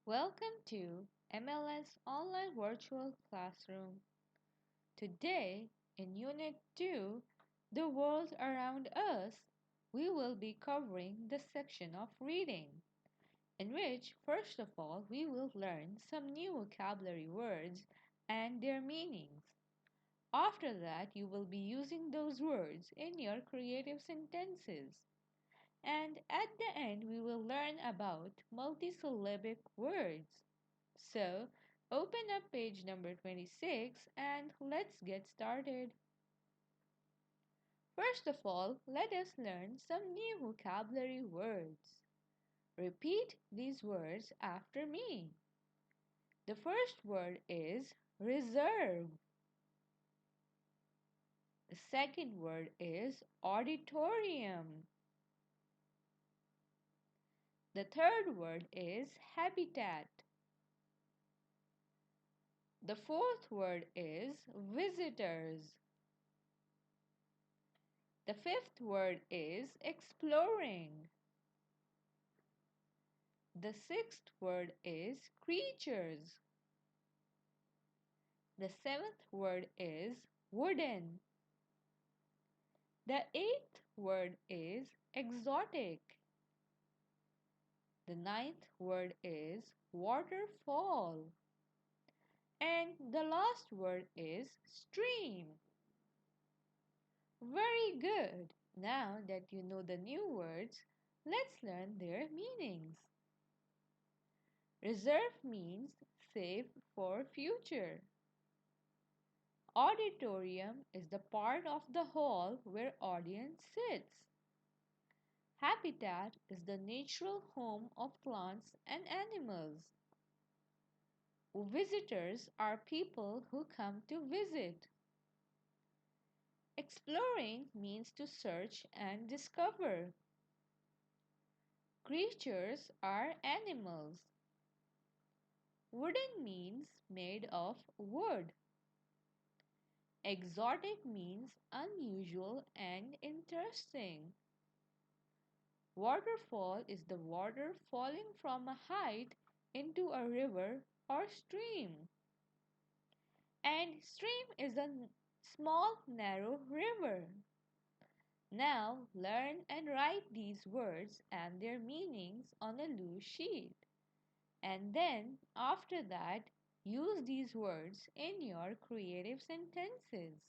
Welcome to MLS Online Virtual Classroom. Today, in Unit 2, The World Around Us, we will be covering the section of reading, in which, first of all, we will learn some new vocabulary words and their meanings. After that, you will be using those words in your creative sentences. And at the end, we will learn about multisyllabic words. So, open up page number 26 and let's get started. First of all, let us learn some new vocabulary words. Repeat these words after me. The first word is reserve. The second word is auditorium. The third word is habitat. The fourth word is visitors. The fifth word is exploring. The sixth word is creatures. The seventh word is wooden. The eighth word is exotic. The ninth word is waterfall. And the last word is stream. Very good. Now that you know the new words, let's learn their meanings. Reserve means save for future. Auditorium is the part of the hall where audience sits. Habitat is the natural home of plants and animals. Visitors are people who come to visit. Exploring means to search and discover. Creatures are animals. Wooden means made of wood. Exotic means unusual and interesting. Waterfall is the water falling from a height into a river or stream. And stream is a small narrow river. Now learn and write these words and their meanings on a loose sheet. And then, after that, use these words in your creative sentences.